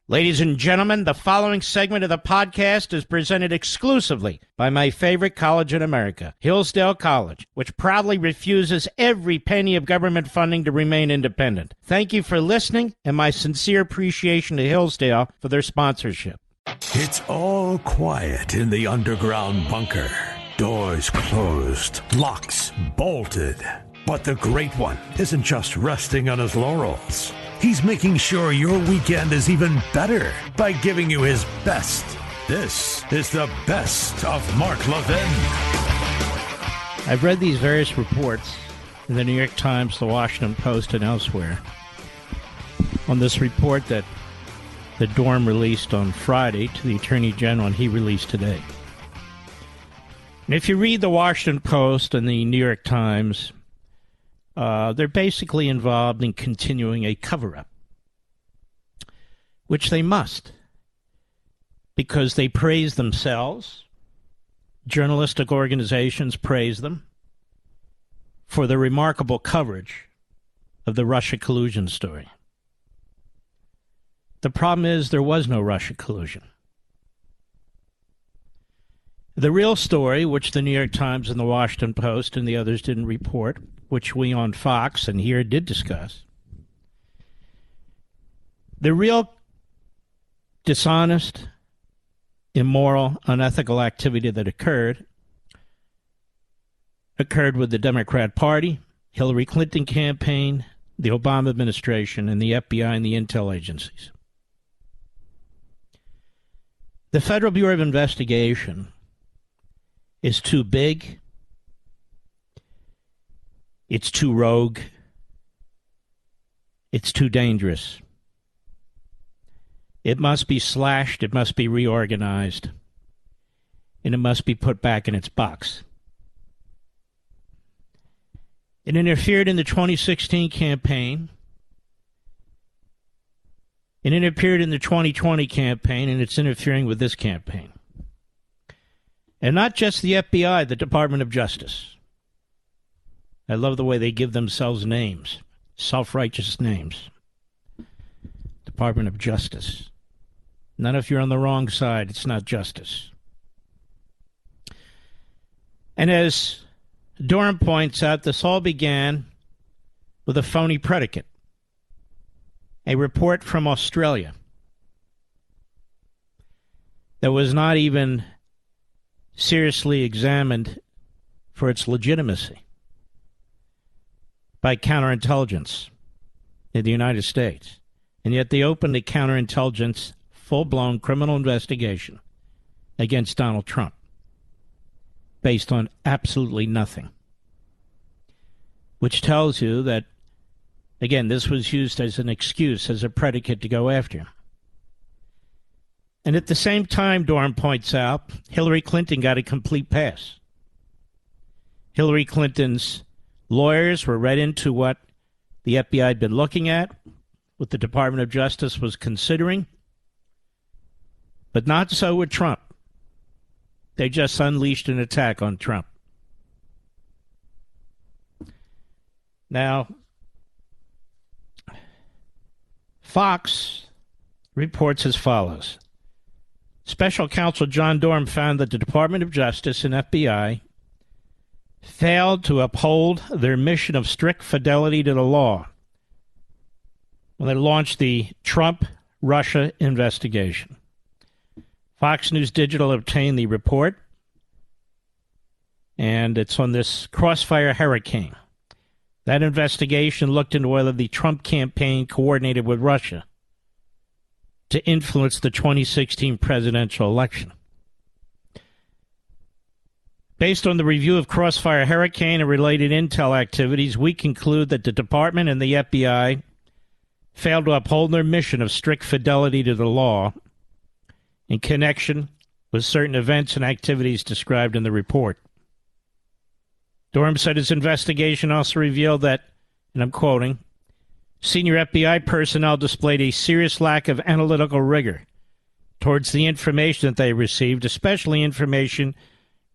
Ladies and gentlemen, the following segment of the podcast is presented exclusively by my favorite college in America, Hillsdale College, which proudly refuses every penny of government funding to remain independent. Thank you for listening, and my sincere appreciation to Hillsdale for their sponsorship. It's all quiet in the underground bunker. Doors closed, locks bolted. But the Great One isn't just resting on his laurels. He's making sure your weekend is even better by giving you his best. This is the best of Mark Levin. I've read these various reports in the New York Times, the Washington Post, and elsewhere on this report that the Durham released on Friday to the Attorney General, and he released today. And if you read the Washington Post and the New York Times, they're basically involved in continuing a cover-up, which they must, because they praise themselves. Journalistic organizations praise them for the remarkable coverage of the Russia collusion story. The problem is there was no Russia collusion. The real story, which the New York Times and the Washington Post and the others didn't report, which we on Fox and here did discuss, the real dishonest, immoral, unethical activity that occurred with the Democrat Party, Hillary Clinton campaign, the Obama administration, and the FBI and the intel agencies. The Federal Bureau of Investigation is too big, it's too rogue, it's too dangerous. It must be slashed, it must be reorganized, and it must be put back in its box. It interfered in the 2016 campaign. It interfered in the 2020 campaign, and it's interfering with this campaign. And not just the FBI, the Department of Justice. I love the way they give themselves names, self-righteous names. Department of Justice. Not if you're on the wrong side, it's not justice. And as Durham points out, this all began with a phony predicate. A report from Australia that was not even seriously examined for its legitimacy by counterintelligence in the United States. And yet they opened a counterintelligence, full-blown criminal investigation against Donald Trump based on absolutely nothing. Which tells you that, again, this was used as an excuse, as a predicate to go after him. And at the same time, Durham points out, Hillary Clinton got a complete pass. Hillary Clinton's lawyers were read into what the FBI had been looking at, what the Department of Justice was considering, but not so with Trump. They just unleashed an attack on Trump. Now, Fox reports as follows. Special Counsel John Durham found that the Department of Justice and FBI failed to uphold their mission of strict fidelity to the law when they launched the Trump-Russia investigation. Fox News Digital obtained the report, and it's on this crossfire hurricane. That investigation looked into whether the Trump campaign coordinated with Russia to influence the 2016 presidential election. Based on the review of Crossfire Hurricane and related intel activities, we conclude that the department and the FBI failed to uphold their mission of strict fidelity to the law in connection with certain events and activities described in the report. Durham said his investigation also revealed that, and I'm quoting, senior FBI personnel displayed a serious lack of analytical rigor towards the information that they received, especially information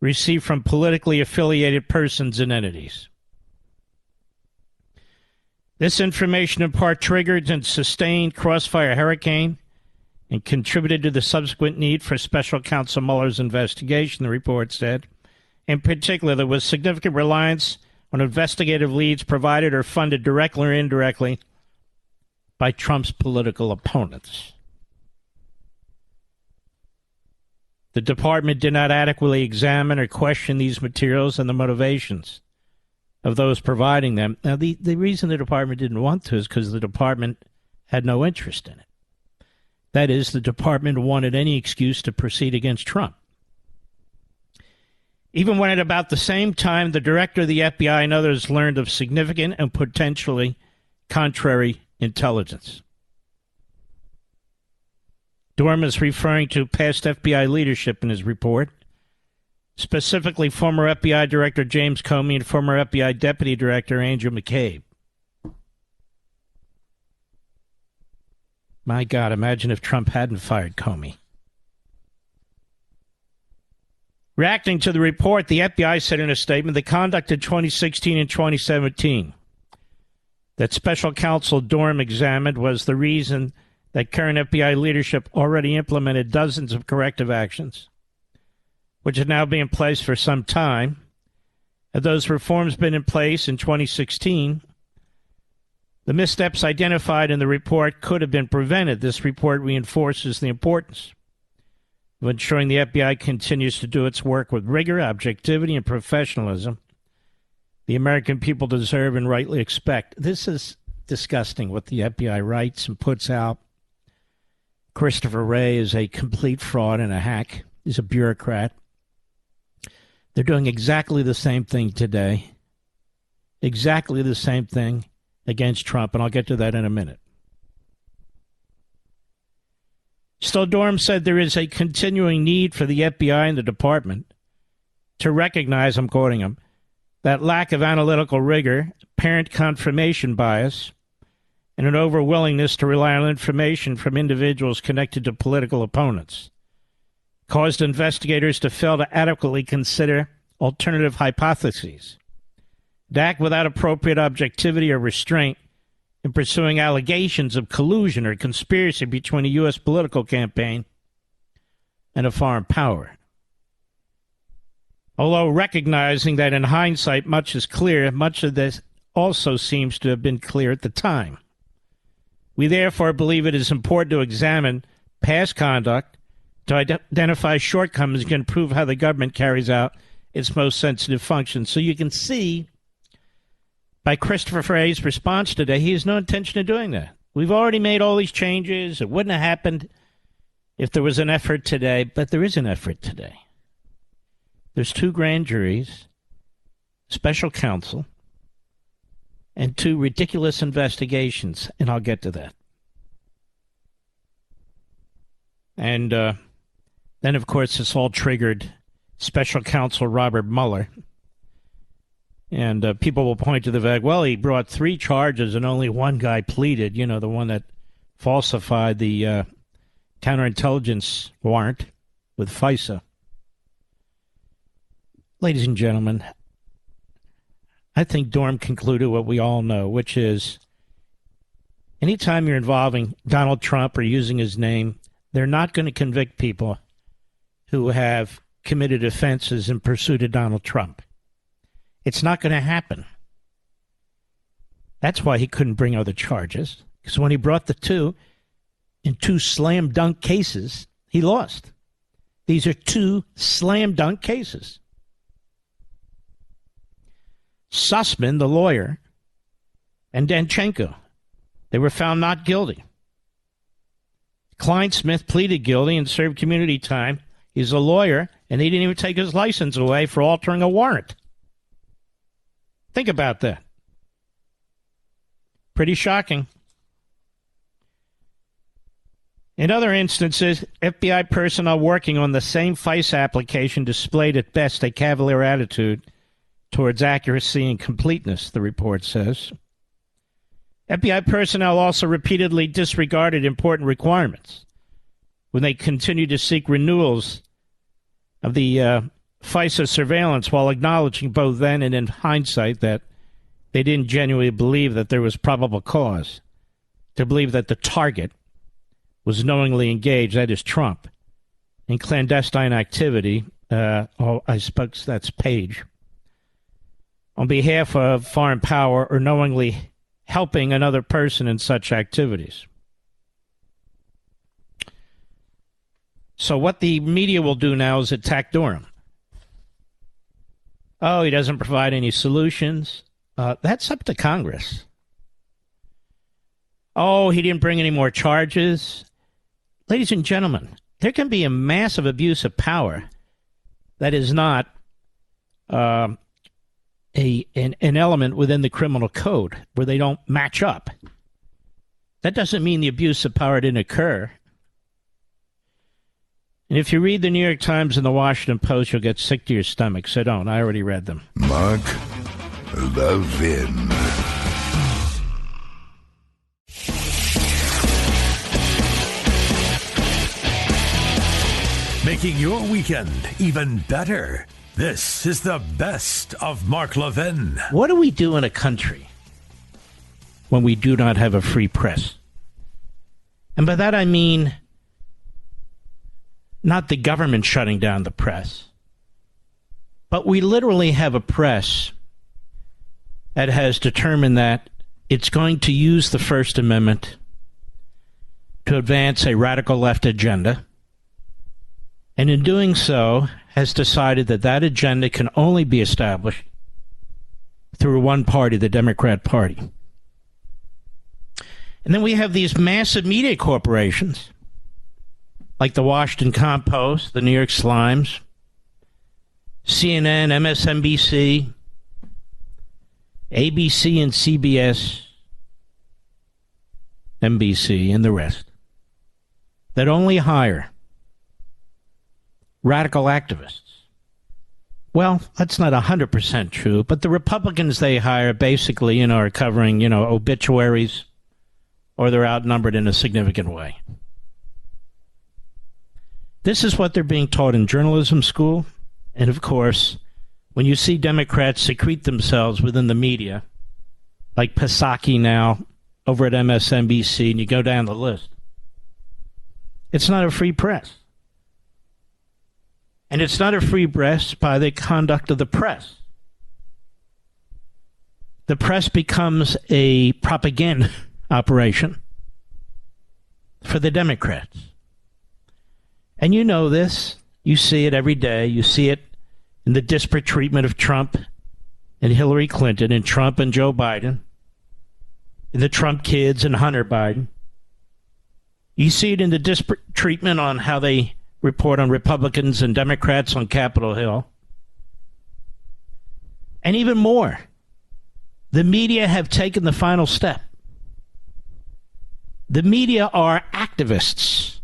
received from politically affiliated persons and entities. This information in part triggered and sustained Crossfire Hurricane and contributed to the subsequent need for special counsel Mueller's investigation, the report said. In particular, there was significant reliance on investigative leads provided or funded directly or indirectly by Trump's political opponents. The department did not adequately examine or question these materials and the motivations of those providing them. Now, the reason the department didn't want to is because the department had no interest in it. That is, the department wanted any excuse to proceed against Trump. Even when at about the same time, the director of the FBI and others learned of significant and potentially contrary intelligence. Durham is referring to past FBI leadership in his report, specifically former FBI Director James Comey and former FBI Deputy Director Andrew McCabe. My God, imagine if Trump hadn't fired Comey. Reacting to the report, the FBI said in a statement the conduct in 2016 and 2017 that Special Counsel Durham examined was the reason that current FBI leadership already implemented dozens of corrective actions, which have now been in place for some time. Had those reforms been in place in 2016, the missteps identified in the report could have been prevented. This report reinforces the importance of ensuring the FBI continues to do its work with rigor, objectivity, and professionalism the American people deserve and rightly expect. This is disgusting what the FBI writes and puts out. Christopher Wray is a complete fraud and a hack. He's a bureaucrat. They're doing exactly the same thing today. Exactly the same thing against Trump, and I'll get to that in a minute. Still, Durham said there is a continuing need for the FBI and the department to recognize, I'm quoting him, that lack of analytical rigor, apparent confirmation bias, and an overwillingness to rely on information from individuals connected to political opponents caused investigators to fail to adequately consider alternative hypotheses, to act without appropriate objectivity or restraint in pursuing allegations of collusion or conspiracy between a U.S. political campaign and a foreign power. Although recognizing that in hindsight much is clear, much of this also seems to have been clear at the time. We therefore believe it is important to examine past conduct to identify shortcomings and improve how the government carries out its most sensitive functions. So you can see by Christopher Wray's response today, he has no intention of doing that. We've already made all these changes. It wouldn't have happened if there was an effort today, but there is an effort today. There's 2 grand juries, special counsel, and 2 ridiculous investigations, and I'll get to that. And then, of course, this all triggered special counsel Robert Mueller. And people will point to the fact, well, he brought 3 charges and only one guy pleaded, you know, the one that falsified the counterintelligence warrant with FISA. Ladies and gentlemen, I think Durham concluded what we all know, which is anytime you're involving Donald Trump or using his name, they're not going to convict people who have committed offenses in pursuit of Donald Trump. It's not going to happen. That's why he couldn't bring other charges, because when he brought the 2 in 2 slam dunk cases, he lost. These are 2 slam dunk cases. Sussman, the lawyer, and Danchenko, they were found not guilty. Kleinsmith pleaded guilty and served community time. He's a lawyer, and he didn't even take his license away for altering a warrant. Think about that. Pretty shocking. In other instances, FBI personnel working on the same FISA application displayed at best a cavalier attitude towards accuracy and completeness, the report says. FBI personnel also repeatedly disregarded important requirements when they continued to seek renewals of the FISA surveillance while acknowledging both then and in hindsight that they didn't genuinely believe that there was probable cause to believe that the target was knowingly engaged, that is Trump, in clandestine activity, I suppose that's Page, on behalf of foreign power or knowingly helping another person in such activities. So what the media will do now is attack Durham. Oh, he doesn't provide any solutions. That's up to Congress. Oh, he didn't bring any more charges. Ladies and gentlemen, there can be a massive abuse of power that is not an element within the criminal code where they don't match up. That doesn't mean the abuse of power didn't occur. And if you read the New York Times and the Washington Post, you'll get sick to your stomach. So don't. I already read them. Mark Levin. Making your weekend even better. This is the best of Mark Levin. What do we do in a country when we do not have a free press? And by that I mean not the government shutting down the press, but we literally have a press that has determined that it's going to use the First Amendment to advance a radical left agenda, and in doing so has decided that that agenda can only be established through one party, the Democrat Party. And then we have these massive media corporations like the Washington Compost, the New York Slimes, CNN, MSNBC, ABC and CBS, NBC, and the rest, that only hire radical activists. Well, that's not 100% true, but the Republicans they hire basically, are covering, obituaries, or they're outnumbered in a significant way. This is what they're being taught in journalism school. And of course, when you see Democrats secrete themselves within the media, like Psaki now over at MSNBC, and you go down the list, it's not a free press. And it's not a free press by the conduct of the press. The press becomes a propaganda operation for the Democrats. And you know this. You see it every day. You see it in the disparate treatment of Trump and Hillary Clinton, and Trump and Joe Biden, and the Trump kids and Hunter Biden. You see it in the disparate treatment on how they report on Republicans and Democrats on Capitol Hill. And even more, the media have taken the final step. The media are activists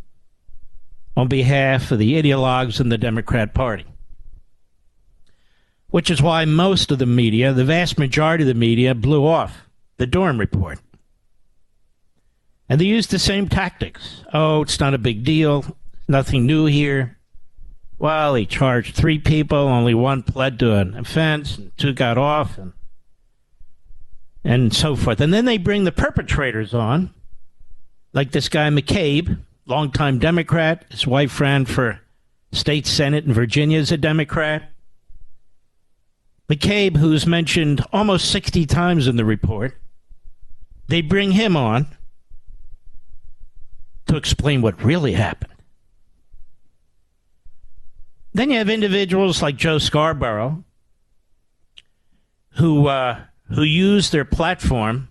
on behalf of the ideologues in the Democrat Party. Which is why most of the media, the vast majority of the media, blew off the Durham Report. And they used the same tactics. Oh, it's not a big deal. Nothing new here. Well, he charged 3 people, only 1 pled to an offense, and 2 got off, and so forth. And then they bring the perpetrators on, like this guy McCabe, longtime Democrat. His wife ran for state senate in Virginia as a Democrat. McCabe, who's mentioned almost 60 times in the report, they bring him on to explain what really happened. Then you have individuals like Joe Scarborough who use their platform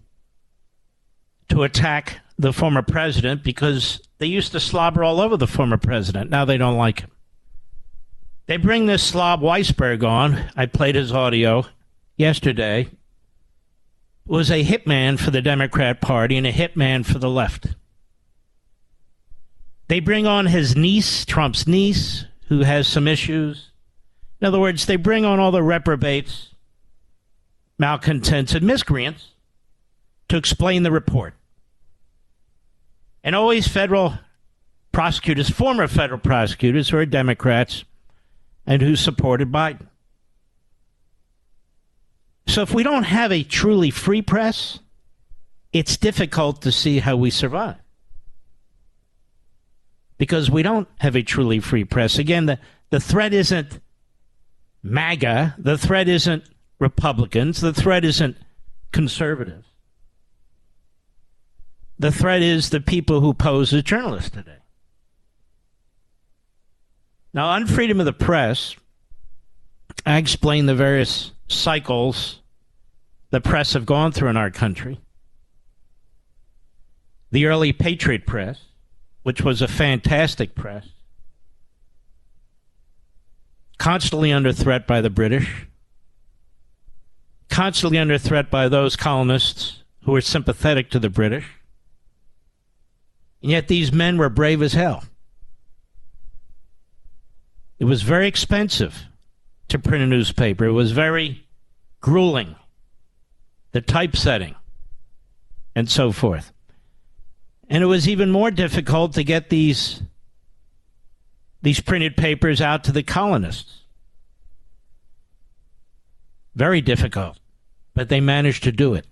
to attack the former president because they used to slobber all over the former president. Now they don't like him. They bring this slob Weisberg on. I played his audio yesterday. Was a hitman for the Democrat Party and a hitman for the left. They bring on his niece, Trump's niece, who has some issues. In other words, they bring on all the reprobates, malcontents, and miscreants to explain the report. And always federal prosecutors, former federal prosecutors who are Democrats and who supported Biden. So if we don't have a truly free press, it's difficult to see how we survive. because we don't have a truly free press. Again, the threat isn't MAGA. The threat isn't Republicans. The threat isn't conservatives. The threat is the people who pose as journalists today. Now, on freedom of the press, I explain the various cycles the press have gone through in our country. The early Patriot press, which was a fantastic press, constantly under threat by the British, constantly under threat by those colonists who were sympathetic to the British. And yet these men were brave as hell. It was very expensive to print a newspaper. It was very grueling, the typesetting, and so forth. And it was even more difficult to get these printed papers out to the colonists. Very difficult, but they managed to do it.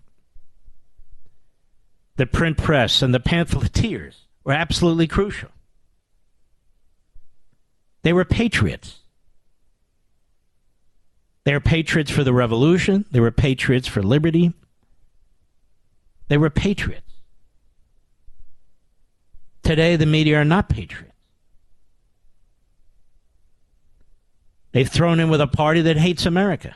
The print press and the pamphleteers were absolutely crucial. They were patriots. They were patriots for the revolution. They were patriots for liberty. They were patriots. Today, the media are not patriots. They've thrown in with a party that hates America.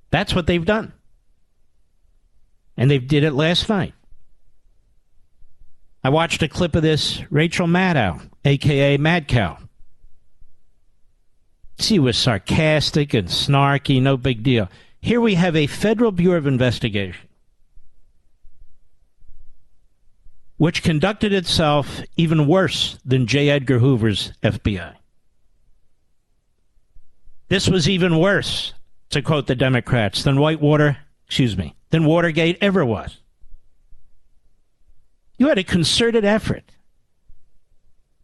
That's what they've done. And they did it last night. I watched a clip of this Rachel Maddow, a.k.a. Mad Cow. She was sarcastic and snarky, no big deal. Here we have a Federal Bureau of Investigation which conducted itself even worse than J. Edgar Hoover's FBI. This was even worse, to quote the Democrats, than than Watergate ever was. You had a concerted effort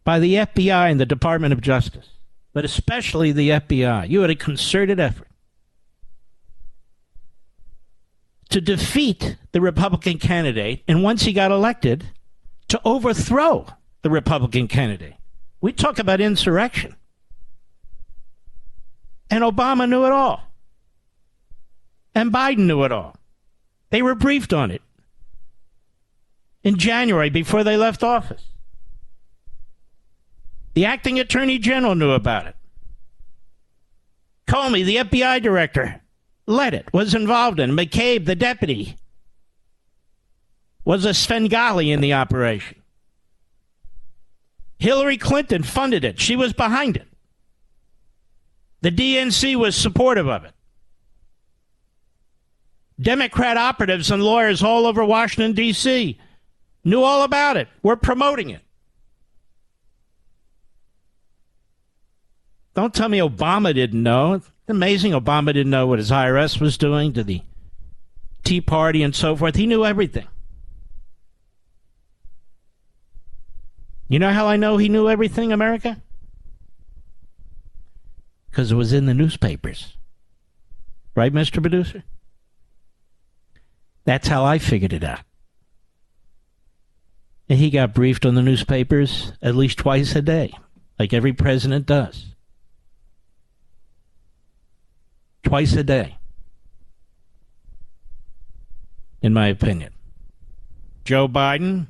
by the FBI and the Department of Justice, but especially the FBI. You had a concerted effort to defeat the Republican candidate, and once he got elected, to overthrow the Republican candidate. We talk about insurrection. And Obama knew it all. And Biden knew it all. They were briefed on it in January before they left office. The acting attorney general knew about it. Comey, the FBI director, led it, was involved in it. McCabe, the deputy, was a Svengali in the operation. Hillary Clinton funded it. She was behind it. The DNC was supportive of it. Democrat operatives and lawyers all over Washington, D.C. knew all about it, were promoting it. Don't tell me Obama didn't know. It's amazing Obama didn't know what his IRS was doing to the Tea Party and so forth. He knew everything. You know how I know he knew everything, America? Because it was in the newspapers. Right, Mr. Producer? That's how I figured it out. And he got briefed on the newspapers at least twice a day, like every president does. Twice a day, in my opinion. Joe Biden.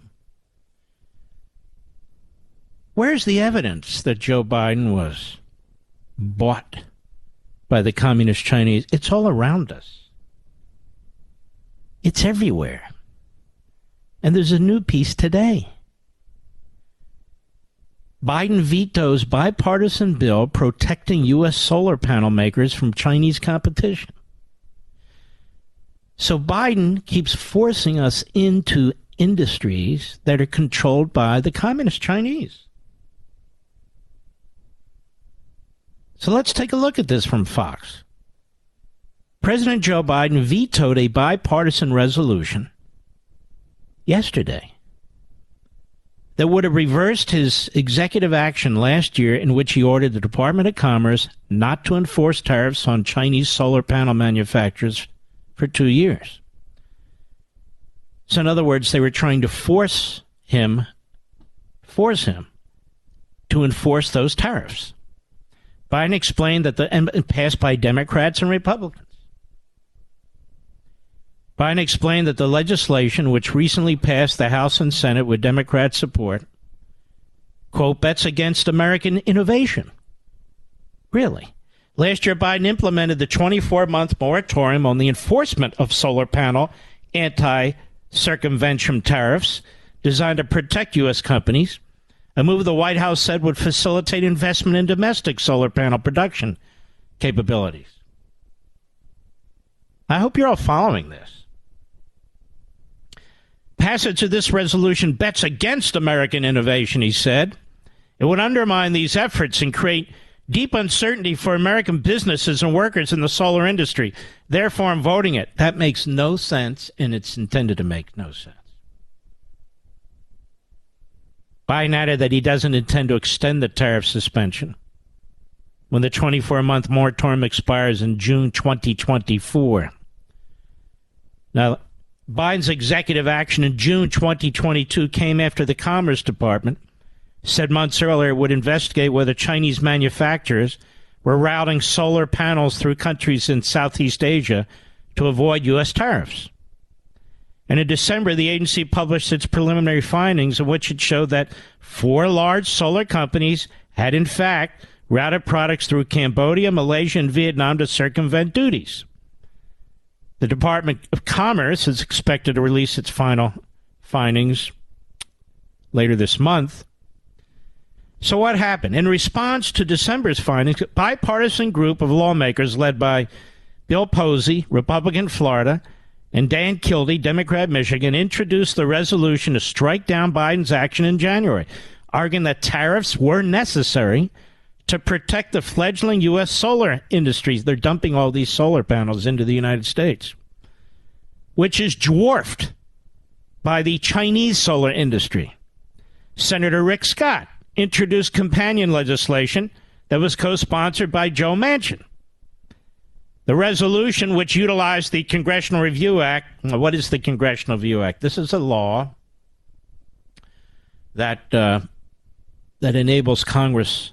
Where's the evidence that Joe Biden was bought by the communist Chinese? It's all around us. It's everywhere. And there's a new piece today. Biden vetoes bipartisan bill protecting U.S. solar panel makers from Chinese competition. So Biden keeps forcing us into industries that are controlled by the communist Chinese. So let's take a look at this from Fox. President Joe Biden vetoed a bipartisan resolution yesterday that would have reversed his executive action last year in which he ordered the Department of Commerce not to enforce tariffs on Chinese solar panel manufacturers for 2 years. So in other words, they were trying to force him force him to enforce those tariffs. Biden explained that passed by Democrats and Republicans. Biden explained that the legislation, which recently passed the House and Senate with Democrat support, quote, bets against American innovation. Really? Last year, Biden implemented the 24-month moratorium on the enforcement of solar panel anti-circumvention tariffs designed to protect U.S. companies, a move the White House said would facilitate investment in domestic solar panel production capabilities. I hope you're all following this. Passage of this resolution bets against American innovation, he said. It would undermine these efforts and create deep uncertainty for American businesses and workers in the solar industry. Therefore, I'm voting it. That makes no sense, and it's intended to make no sense. Biden added that he doesn't intend to extend the tariff suspension when the 24-month moratorium expires in June 2024. Now, Biden's executive action in June 2022 came after the Commerce Department said months earlier it would investigate whether Chinese manufacturers were routing solar panels through countries in Southeast Asia to avoid U.S. tariffs. And in December, the agency published its preliminary findings in which it showed that 4 large solar companies had, in fact, routed products through Cambodia, Malaysia, and Vietnam to circumvent duties. The Department of Commerce is expected to release its final findings later this month. So what happened? In response to December's findings, a bipartisan group of lawmakers led by Bill Posey, Republican Florida, and Dan Kildee, Democrat Michigan, introduced the resolution to strike down Biden's action in January, arguing that tariffs were necessary to protect the fledgling U.S. solar industries. They're dumping all these solar panels into the United States, which is dwarfed by the Chinese solar industry. Senator Rick Scott introduced companion legislation that was co-sponsored by Joe Manchin. The resolution, which utilized the Congressional Review Act. What is the Congressional Review Act? This is a law that enables Congress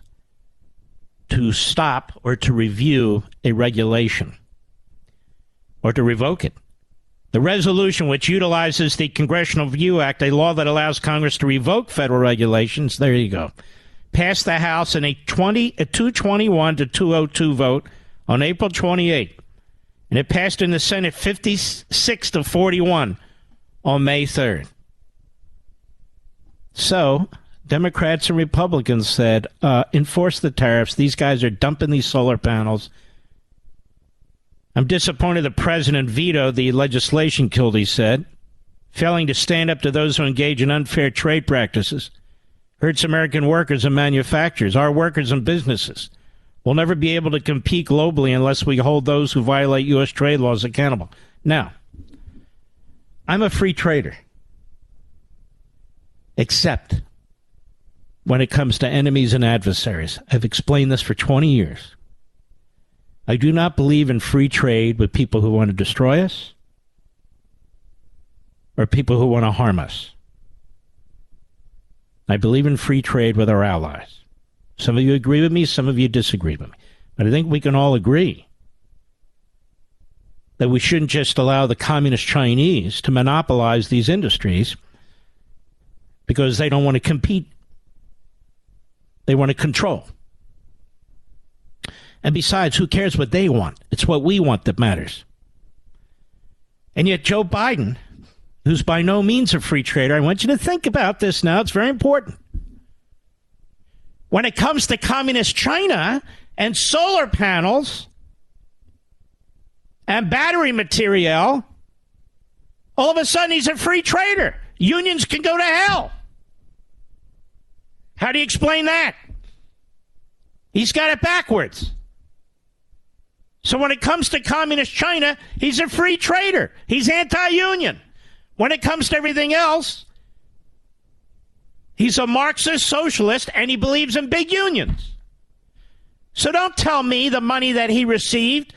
to stop or to review a regulation or to revoke it. The resolution, which utilizes the Congressional Review Act, a law that allows Congress to revoke federal regulations, there you go, passed the House in a 221 to 202 vote on April 28, and it passed in the Senate 56 to 41 on May 3rd. So, Democrats and Republicans said, enforce the tariffs. These guys are dumping these solar panels. I'm disappointed the president vetoed the legislation, Kildee said, failing to stand up to those who engage in unfair trade practices. Hurts American workers and manufacturers, our workers and businesses. We'll never be able to compete globally unless we hold those who violate U.S. trade laws accountable. Now, I'm a free trader, except when it comes to enemies and adversaries. I've explained this for 20 years. I do not believe in free trade with people who want to destroy us or people who want to harm us. I believe in free trade with our allies. Some of you agree with me, some of you disagree with me. But I think we can all agree that we shouldn't just allow the communist Chinese to monopolize these industries because they don't want to compete. They want to control. And besides, who cares what they want? It's what we want that matters. And yet Joe Biden, who's by no means a free trader, I want you to think about this now. It's very important. When it comes to communist China and solar panels and battery material, all of a sudden he's a free trader. Unions can go to hell. How do you explain that? He's got it backwards. So when it comes to communist China, he's a free trader. He's anti-union. When it comes to everything else, he's a Marxist socialist, and he believes in big unions. So don't tell me the money that he received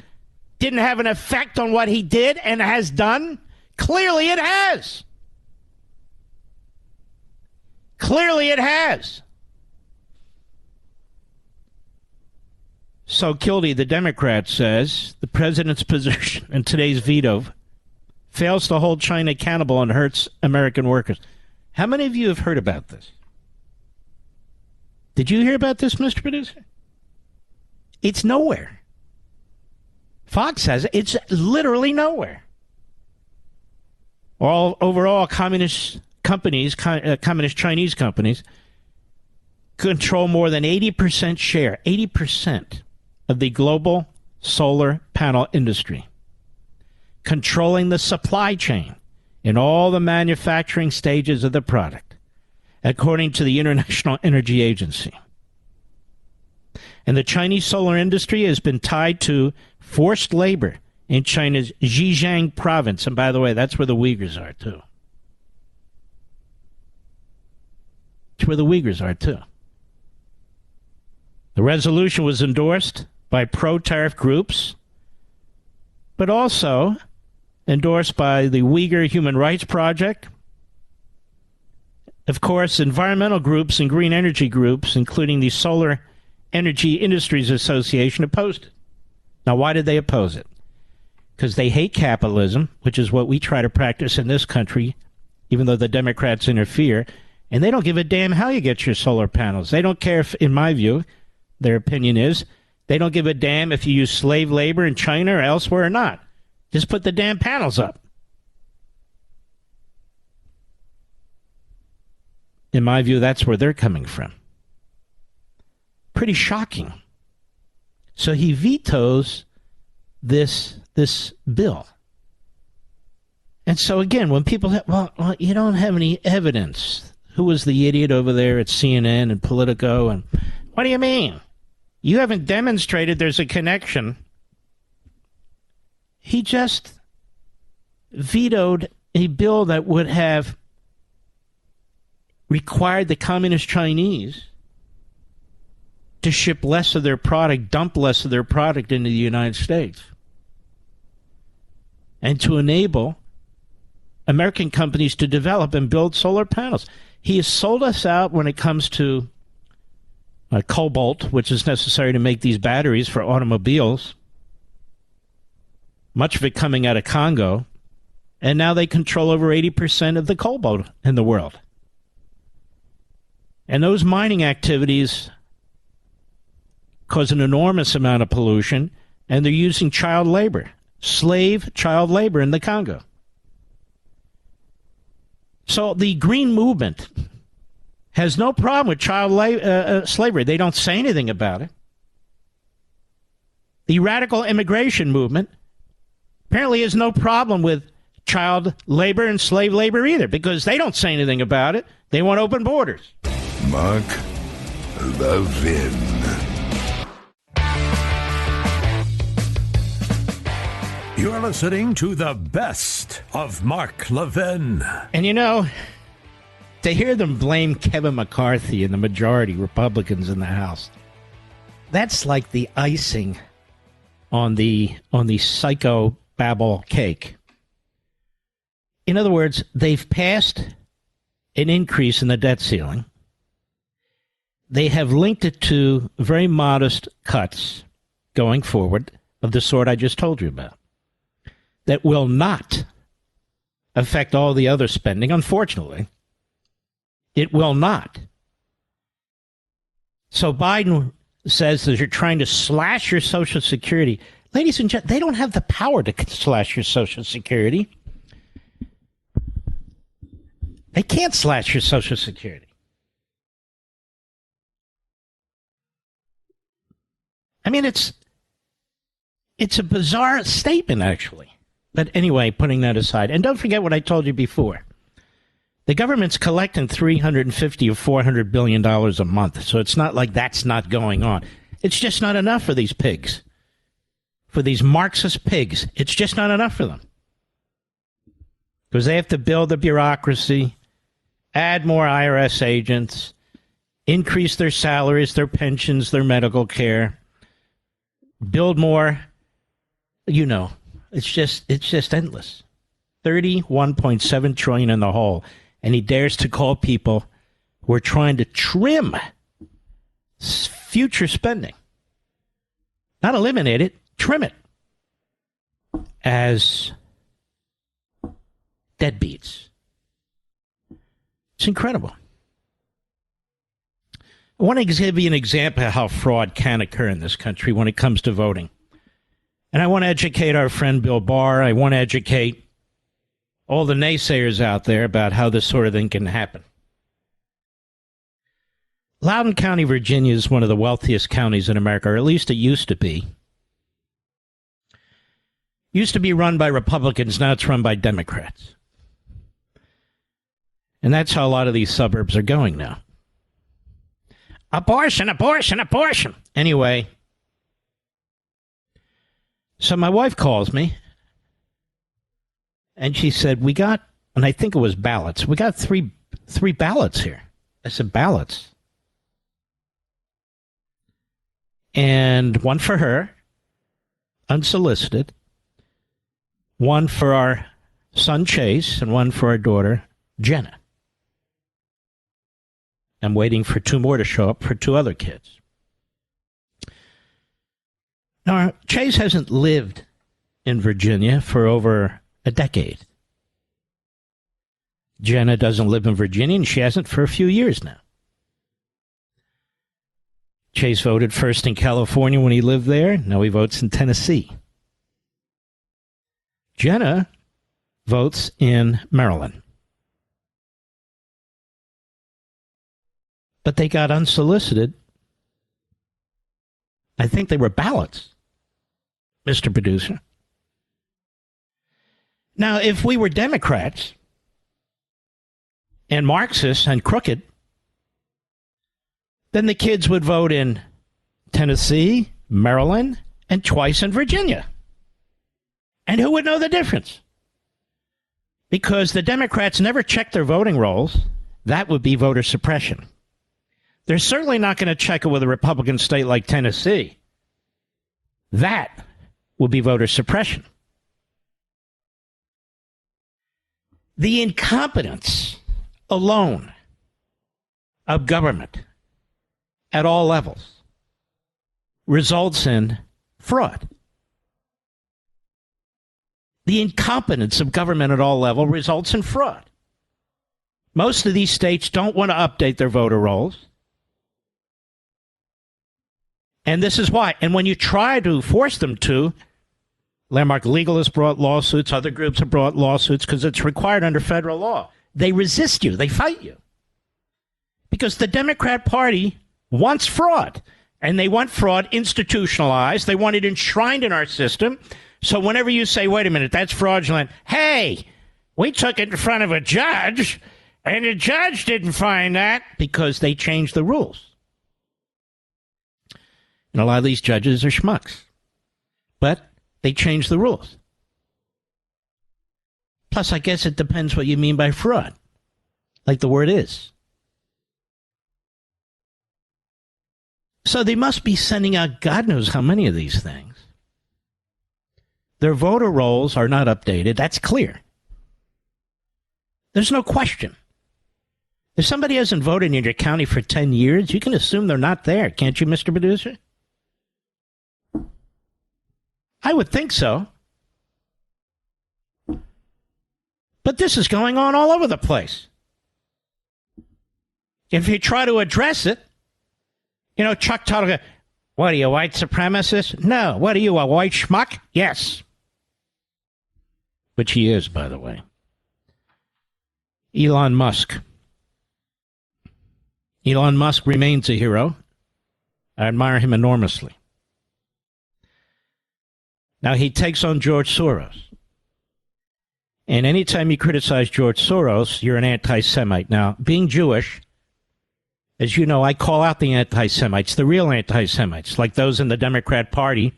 didn't have an effect on what he did and has done. Clearly it has. Clearly it has. So Kildee, the Democrat, says the president's position in today's veto fails to hold China accountable and hurts American workers. How many of you have heard about this? Did you hear about this, Mr. Producer? It's nowhere. Fox says it's literally nowhere. Overall, communist companies, communist Chinese companies, control more than 80% share, 80% of the global solar panel industry, controlling the supply chain in all the manufacturing stages of the product, according to the International Energy Agency. And the Chinese solar industry has been tied to forced labor in China's Xinjiang province. And by the way, that's where the Uyghurs are, too. It's where the Uyghurs are, too. The resolution was endorsed by pro-tariff groups, but also endorsed by the Uyghur Human Rights Project. Of course, environmental groups and green energy groups, including the Solar Energy Industries Association, opposed it. Now, why did they oppose it? Because they hate capitalism, which is what we try to practice in this country, even though the Democrats interfere, and they don't give a damn how you get your solar panels. They don't care if, in my view, their opinion is, they don't give a damn if you use slave labor in China or elsewhere or not. Just put the damn panels up. In my view, that's where they're coming from. Pretty shocking. So he vetoes this bill. And so again, when people have, well, you don't have any evidence. Who was the idiot over there at CNN and Politico? And what do you mean? You haven't demonstrated there's a connection. He just vetoed a bill that would have required the communist Chinese to ship less of their product, dump less of their product into the United States, and to enable American companies to develop and build solar panels. He has sold us out when it comes to cobalt, which is necessary to make these batteries for automobiles, much of it coming out of Congo, and now they control over 80% of the cobalt in the world. And those mining activities cause an enormous amount of pollution, and they're using child labor, slave child labor in the Congo. So the green movement has no problem with child slavery. They don't say anything about it. The radical immigration movement apparently has no problem with child labor and slave labor either, because they don't say anything about it. They want open borders. Mark Levin. You're listening to the best of Mark Levin. And you know, to hear them blame Kevin McCarthy and the majority Republicans in the House, that's like the icing on the psychobabble cake. In other words, they've passed an increase in the debt ceiling. They have linked it to very modest cuts going forward of the sort I just told you about, that will not affect all the other spending, unfortunately. It will not. So Biden says that you're trying to slash your Social Security. Ladies and gentlemen, they don't have the power to slash your Social Security. They can't slash your Social Security. I mean, it's a bizarre statement, actually. But anyway, putting that aside. And don't forget what I told you before. The government's collecting $350 or $400 billion a month. So it's not like that's not going on. It's just not enough for these pigs. For these Marxist pigs. It's just not enough for them. Because they have to build the bureaucracy, add more IRS agents, increase their salaries, their pensions, their medical care, build more, you know. It's just endless. $31.7 trillion in the hole. And he dares to call people We're trying to trim future spending. Not eliminate it, trim it. As deadbeats. It's incredible. I want to give you an example of how fraud can occur in this country when it comes to voting. And I want to educate our friend Bill Barr. I want to educate all the naysayers out there about how this sort of thing can happen. Loudoun County, Virginia is one of the wealthiest counties in America, or at least it used to be. Used to be run by Republicans, now it's run by Democrats. And that's how a lot of these suburbs are going now. Abortion, abortion, abortion. Anyway, so my wife calls me, and she said, we got, and I think it was ballots, we got three ballots here. I said, ballots? And one for her, unsolicited, one for our son Chase, and one for our daughter Jenna. I'm waiting for two more to show up for two other kids. Now, Chase hasn't lived in Virginia for over a decade. Jenna doesn't live in Virginia, and she hasn't for a few years now. Chase voted first in California when he lived there. Now he votes in Tennessee. Jenna votes in Maryland. But they got unsolicited. I think they were ballots, Mr. Producer. Now, if we were Democrats and Marxists and crooked, then the kids would vote in Tennessee, Maryland, and twice in Virginia. And who would know the difference? Because the Democrats never check their voting rolls. That would be voter suppression. They're certainly not going to check it with a Republican state like Tennessee. That would be voter suppression. The incompetence alone of government at all levels results in fraud. The incompetence of government at all levels results in fraud. Most of these states don't want to update their voter rolls. And this is why. And when you try to force them to, Landmark Legal has brought lawsuits, other groups have brought lawsuits because it's required under federal law. They resist you. They fight you. Because the Democrat Party wants fraud. And they want fraud institutionalized. They want it enshrined in our system. So whenever you say, wait a minute, that's fraudulent. Hey, we took it in front of a judge, and the judge didn't find that because they changed the rules. And a lot of these judges are schmucks. But they changed the rules. Plus, I guess it depends what you mean by fraud. Like the word is. So they must be sending out God knows how many of these things. Their voter rolls are not updated. That's clear. There's no question. If somebody hasn't voted in your county for 10 years, you can assume they're not there, can't you, Mr. Producer? I would think so. But this is going on all over the place. If you try to address it, you know, Chuck Todd, what are you, a white supremacist? No. What are you, a white schmuck? Yes. Which he is, by the way. Elon Musk. Elon Musk remains a hero. I admire him enormously. Now, he takes on George Soros. And anytime you criticize George Soros, you're an anti-Semite. Now, being Jewish, as you know, I call out the anti-Semites, the real anti-Semites, like those in the Democrat Party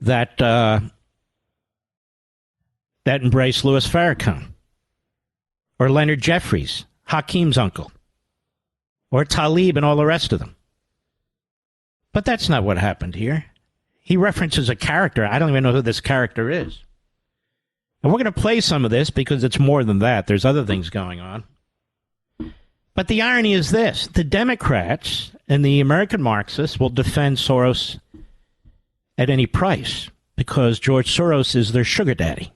that embrace Louis Farrakhan, or Leonard Jeffries, Hakeem's uncle, or Tlaib and all the rest of them. But that's not what happened here. He references a character. I don't even know who this character is. And we're going to play some of this because it's more than that. There's other things going on. But the irony is this. The Democrats and the American Marxists will defend Soros at any price because George Soros is their sugar daddy.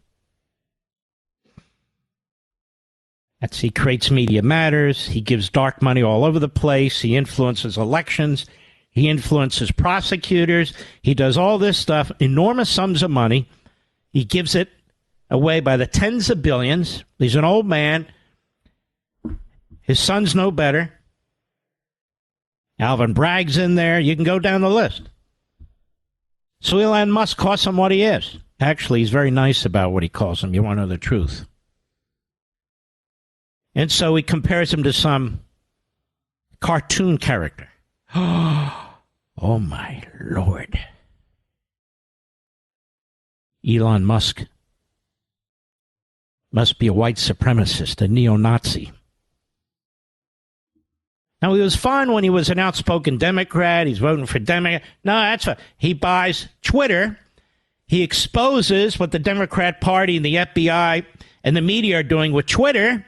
He creates Media Matters. He gives dark money all over the place. He influences elections. He influences prosecutors. He does all this stuff, enormous sums of money. He gives it away by the tens of billions. He's an old man. His sons know better. Alvin Bragg's in there. You can go down the list. So Elon Musk calls him what he is. Actually, he's very nice about what he calls him. You want to know the truth. And so he compares him to some cartoon character. Oh, my Lord. Elon Musk must be a white supremacist, a neo-Nazi. Now, he was fine when he was an outspoken Democrat. He's voting for Democrat. No, that's fine. He buys Twitter. He exposes what the Democrat Party and the FBI and the media are doing with Twitter.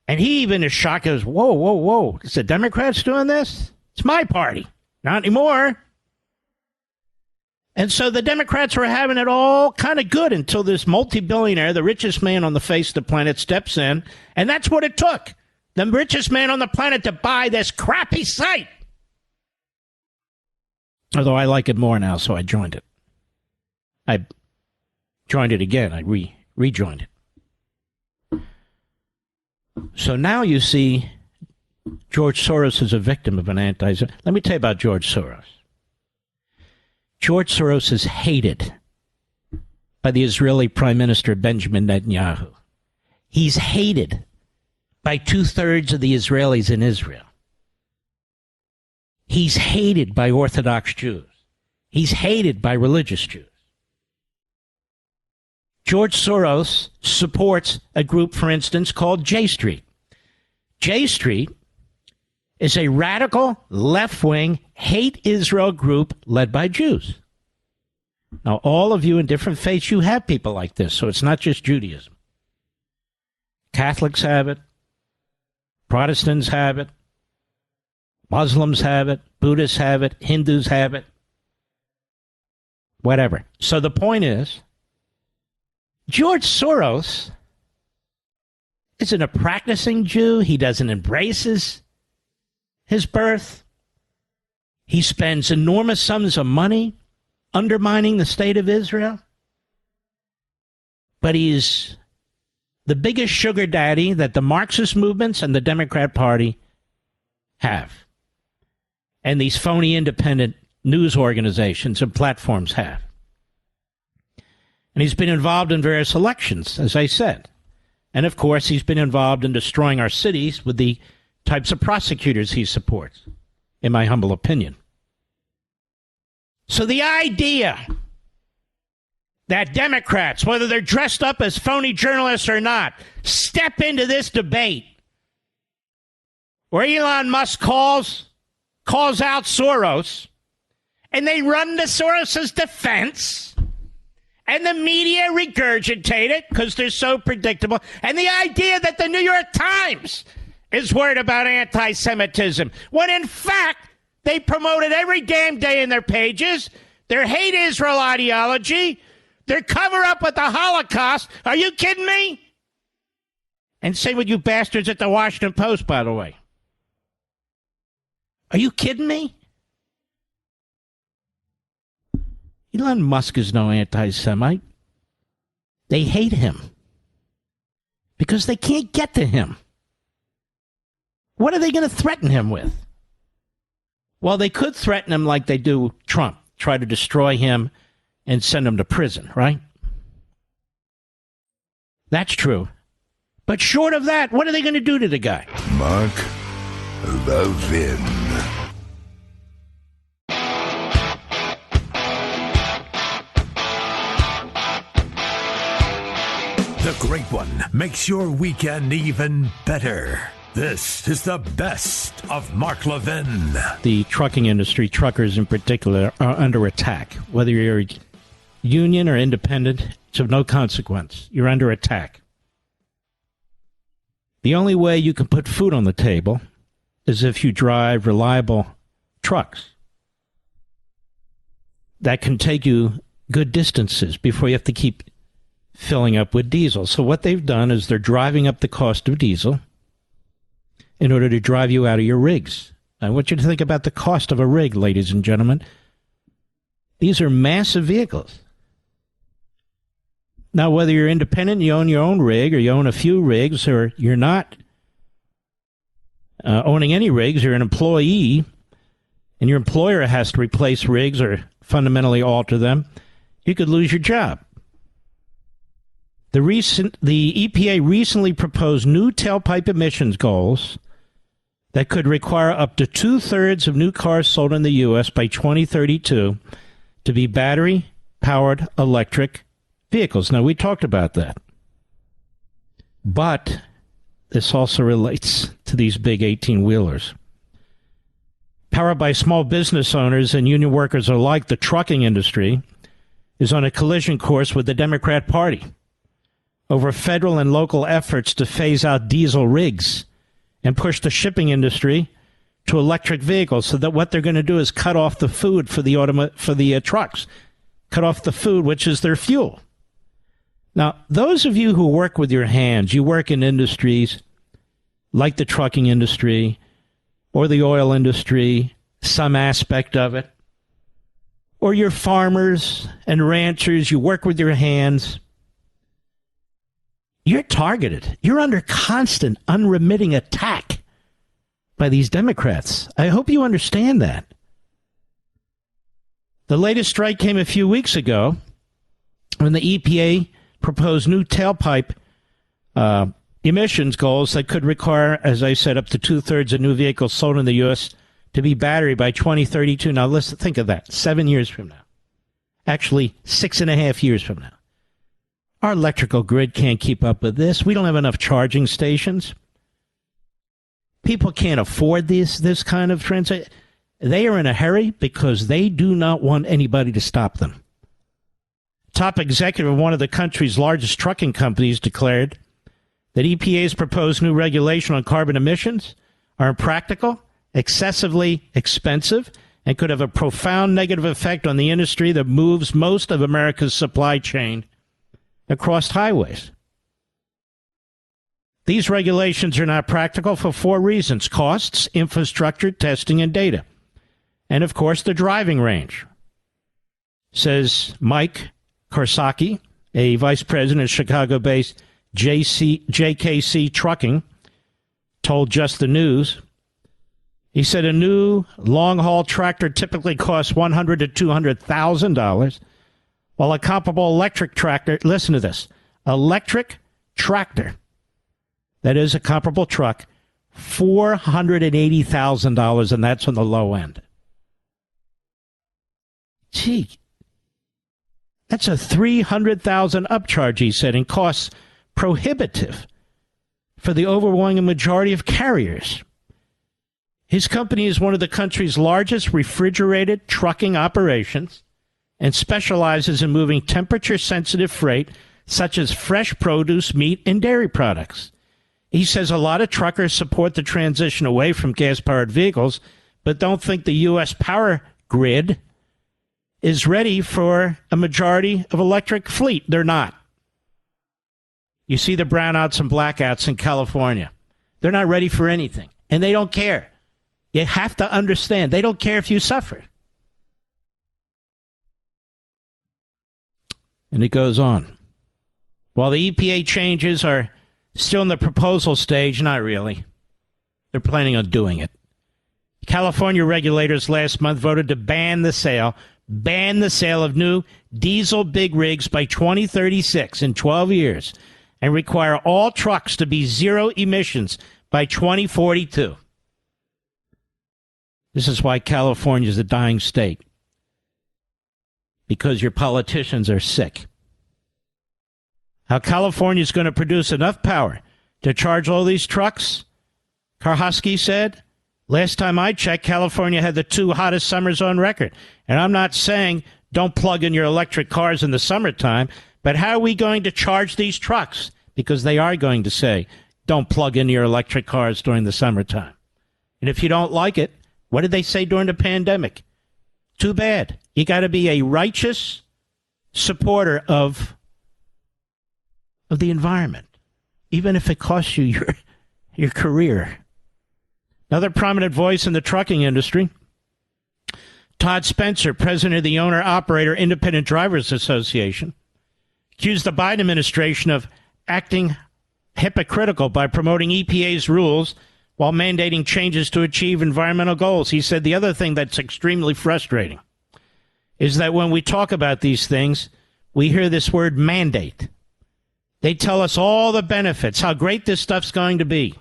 And he even is shocked. He goes, whoa, whoa, whoa. Is the Democrats doing this? It's my party. Not anymore. And so the Democrats were having it all kind of good until this multi-billionaire, the richest man on the face of the planet, steps in. And that's what it took. The richest man on the planet to buy this crappy site. Although I like it more now, so I joined it. I joined it again. I rejoined it. So now you see George Soros is a victim of an Let me tell you about George Soros. George Soros is hated by the Israeli Prime Minister Benjamin Netanyahu. He's hated by 2/3 of the Israelis in Israel. He's hated by Orthodox Jews. He's hated by religious Jews. George Soros supports a group, for instance, called J Street. J Street is a radical, left-wing, hate Israel group led by Jews. Now, all of you in different faiths, you have people like this, so it's not just Judaism. Catholics have it. Protestants have it. Muslims have it. Buddhists have it. Hindus have it. Whatever. So the point is, George Soros isn't a practicing Jew. He doesn't embrace his birth. He spends enormous sums of money undermining the state of Israel. But he's the biggest sugar daddy that the Marxist movements and the Democrat Party have. And these phony independent news organizations and platforms have. And he's been involved in various elections, as I said. And, of course, he's been involved in destroying our cities with the types of prosecutors he supports, in my humble opinion. So the idea that Democrats, whether they're dressed up as phony journalists or not, step into this debate where Elon Musk calls out Soros, and they run to Soros's defense, and the media regurgitate it because they're so predictable, and the idea that the New York Times is worried about anti-Semitism, when in fact they promote it every damn day in their pages, their hate Israel ideology, their cover-up with the Holocaust. Are you kidding me? And same with you bastards at the Washington Post, by the way. Are you kidding me? Elon Musk is no anti-Semite. They hate him because they can't get to him. What are they going to threaten him with? Well, they could threaten him like they do Trump, try to destroy him and send him to prison, right? That's true. But short of that, what are they going to do to the guy? Mark Levin. The Great One makes your weekend even better. This is the best of Mark Levin. The trucking industry, truckers in particular, are under attack. Whether you're union or independent, it's of no consequence. You're under attack. The only way you can put food on the table is if you drive reliable trucks that can take you good distances before you have to keep filling up with diesel. So what they've done is they're driving up the cost of diesel in order to drive you out of your rigs. I want you to think about the cost of a rig, ladies and gentlemen. These are massive vehicles. Now, whether you're independent, you own your own rig, or you own a few rigs, or you're not owning any rigs, you're an employee, and your employer has to replace rigs or fundamentally alter them, you could lose your job. The EPA recently proposed new tailpipe emissions goals that could require up to 2/3 of new cars sold in the U.S. by 2032 to be battery-powered electric vehicles. Now, we talked about that. But this also relates to these big 18-wheelers. Powered by small business owners and union workers alike, the trucking industry is on a collision course with the Democrat Party over federal and local efforts to phase out diesel rigs and push the shipping industry to electric vehicles, so that what they're going to do is cut off the food for the trucks, cut off the food, which is their fuel. Now, those of you who work with your hands, you work in industries like the trucking industry or the oil industry, some aspect of it, or you're farmers and ranchers, you work with your hands, you're targeted. You're under constant, unremitting attack by these Democrats. I hope you understand that. The latest strike came a few weeks ago when the EPA proposed new tailpipe emissions goals that could require, as I said, up to 2/3 of new vehicles sold in the U.S. to be battery by 2032. Now, let's think of that. 7 years from now. Actually, 6.5 years from now. Our electrical grid can't keep up with this. We don't have enough charging stations. People can't afford this kind of transit. They are in a hurry because they do not want anybody to stop them. Top executive of one of the country's largest trucking companies declared that EPA's proposed new regulation on carbon emissions are impractical, excessively expensive, and could have a profound negative effect on the industry that moves most of America's supply chain across highways. These regulations are not practical for 4 reasons: costs, infrastructure, testing, and data. And, of course, the driving range. Says Mike Korsaki, a vice president of Chicago-based JKC Trucking, told Just the News. He said a new long-haul tractor typically costs $100,000 to $200,000, while a comparable electric tractor, listen to this, electric tractor, that is a comparable truck, $480,000, and that's on the low end. Gee, that's a $300,000 upcharge, he said, and costs prohibitive for the overwhelming majority of carriers. His company is one of the country's largest refrigerated trucking operations and specializes in moving temperature-sensitive freight such as fresh produce, meat, and dairy products. He says a lot of truckers support the transition away from gas-powered vehicles, but don't think the U.S. power grid is ready for a majority of electric fleet. They're not. You see the brownouts and blackouts in California. They're not ready for anything, and they don't care. You have to understand, they don't care if you suffer. And it goes on. While the EPA changes are still in the proposal stage, not really. They're planning on doing it. California regulators last month voted to ban the sale of new diesel big rigs by 2036, in 12 years, and require all trucks to be zero emissions by 2042. This is why California is a dying state. Because your politicians are sick. How California is going to produce enough power to charge all these trucks, Karhosky said, last time I checked, California had the 2 hottest summers on record. And I'm not saying don't plug in your electric cars in the summertime, but how are we going to charge these trucks? Because they are going to say, don't plug into your electric cars during the summertime. And if you don't like it, what did they say during the pandemic? Too bad. You got to be a righteous supporter of the environment, even if it costs you your career. Another prominent voice in the trucking industry, Todd Spencer, president of the Owner-Operator Independent Drivers Association, accused the Biden administration of acting hypocritical by promoting EPA's rules while mandating changes to achieve environmental goals. He said the other thing that's extremely frustrating is that when we talk about these things, we hear this word mandate. They tell us all the benefits, how great this stuff's going to be.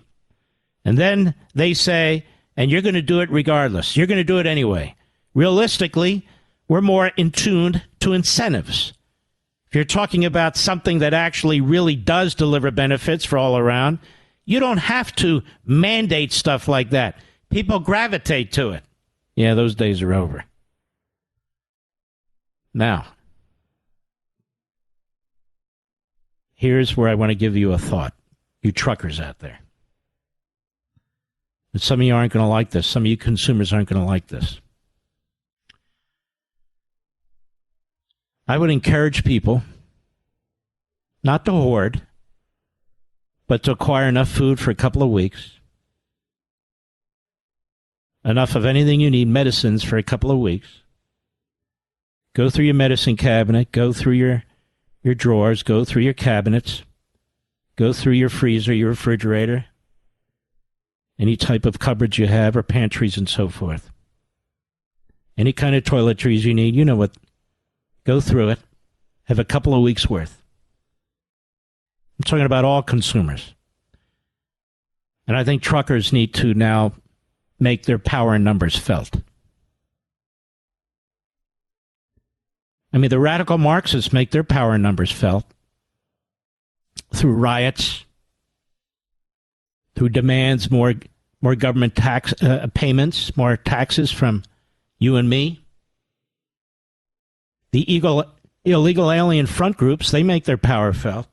And then they say, and you're going to do it regardless. You're going to do it anyway. Realistically, we're more in tune to incentives. If you're talking about something that actually really does deliver benefits for all around, you don't have to mandate stuff like that. People gravitate to it. Yeah, those days are over. Now, here's where I want to give you a thought, you truckers out there. And some of you aren't going to like this. Some of you consumers aren't going to like this. I would encourage people not to hoard, but to acquire enough food for a couple of weeks, enough of anything you need, medicines for a couple of weeks. Go through your medicine cabinet, go through your drawers, go through your cabinets, go through your freezer, your refrigerator, any type of cupboards you have or pantries and so forth. Any kind of toiletries you need, you know what. Go through it. Have a couple of weeks' worth. I'm talking about all consumers. And I think truckers need to now make their power and numbers felt. I mean, the radical Marxists make their power and numbers felt through riots, through demands, more government tax payments, more taxes from you and me. The illegal alien front groups, they make their power felt.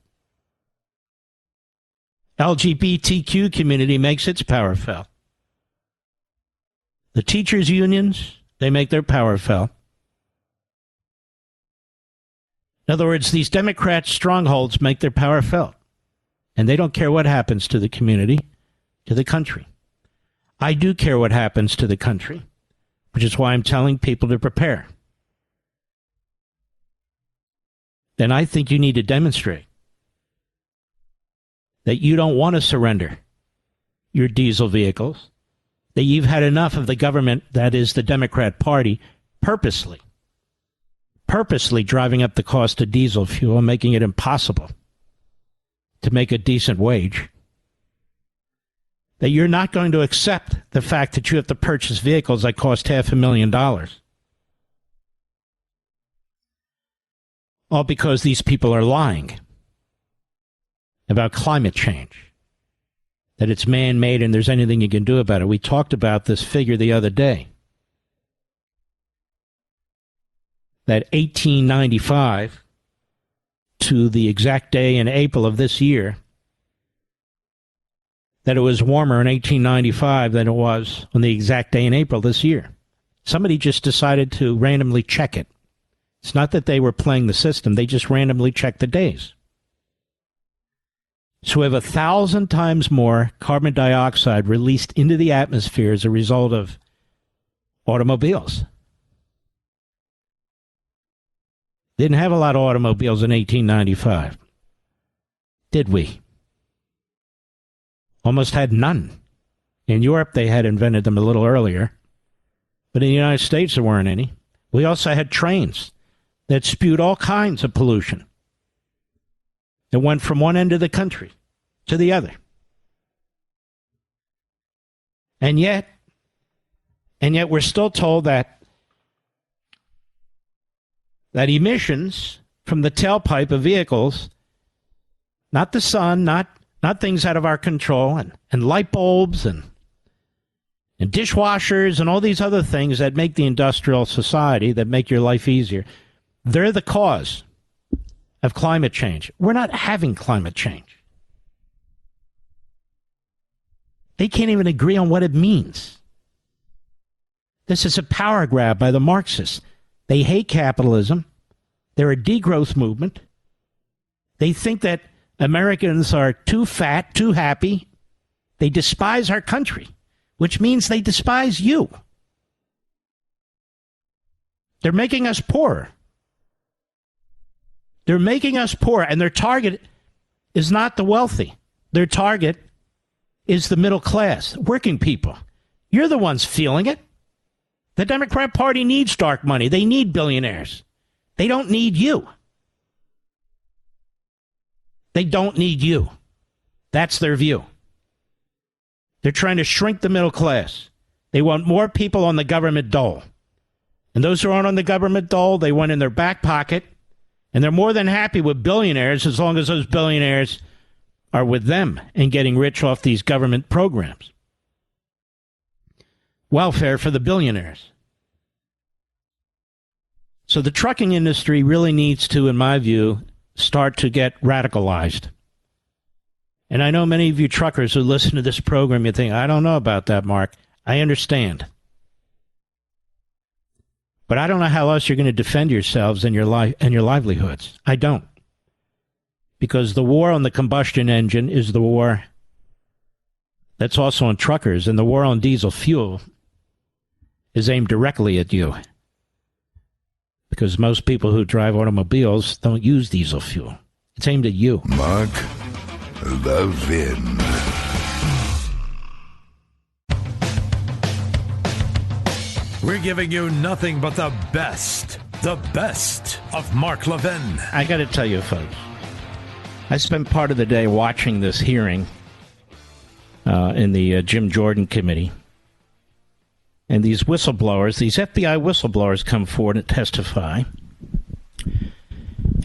LGBTQ community makes its power felt. The teachers' unions, they make their power felt. In other words, these Democrat strongholds make their power felt. And they don't care what happens to the community, to the country. I do care what happens to the country, which is why I'm telling people to prepare. Then I think you need to demonstrate that you don't want to surrender your diesel vehicles, that you've had enough of the government, that is the Democrat Party, purposely driving up the cost of diesel fuel and making it impossible to make a decent wage, that you're not going to accept the fact that you have to purchase vehicles that cost $500,000. All because these people are lying about climate change, that it's man-made and there's anything you can do about it. We talked about this figure the other day, that 1895 to the exact day in April of this year, that it was warmer in 1895 than it was on the exact day in April this year. Somebody just decided to randomly check it. It's not that they were playing the system. They just randomly checked the days. So we have 1,000 times more carbon dioxide released into the atmosphere as a result of automobiles. Didn't have a lot of automobiles in 1895. Did we? Almost had none. In Europe, they had invented them a little earlier. But in the United States, there weren't any. We also had trains that spewed all kinds of pollution. It went from one end of the country to the other. And yet we're still told that emissions from the tailpipe of vehicles, not the sun, not things out of our control, and light bulbs and dishwashers and all these other things that make the industrial society, that make your life easier, they're the cause of climate change. We're not having climate change. They can't even agree on what it means. This is a power grab by the Marxists. They hate capitalism. They're a degrowth movement. They think that Americans are too fat, too happy. They despise our country, which means they despise you. They're making us poorer. They're making us poor, and their target is not the wealthy. Their target is the middle class, working people. You're the ones feeling it. The Democrat Party needs dark money. They need billionaires. They don't need you. They don't need you. That's their view. They're trying to shrink the middle class. They want more people on the government dole. And those who aren't on the government dole, they want in their back pocket. And they're more than happy with billionaires as long as those billionaires are with them and getting rich off these government programs. Welfare for the billionaires. So the trucking industry really needs to, in my view, start to get radicalized. And I know many of you truckers who listen to this program, you think, I don't know about that, Mark. I understand. But I don't know how else you're going to defend yourselves and your life and your livelihoods. I don't. Because the war on the combustion engine is the war that's also on truckers, and the war on diesel fuel is aimed directly at you. Because most people who drive automobiles don't use diesel fuel. It's aimed at you. Mark Levin. We're giving you nothing but the best of Mark Levin. I got to tell you, folks, I spent part of the day watching this hearing in the Jim Jordan committee. And these whistleblowers, these FBI whistleblowers come forward and testify.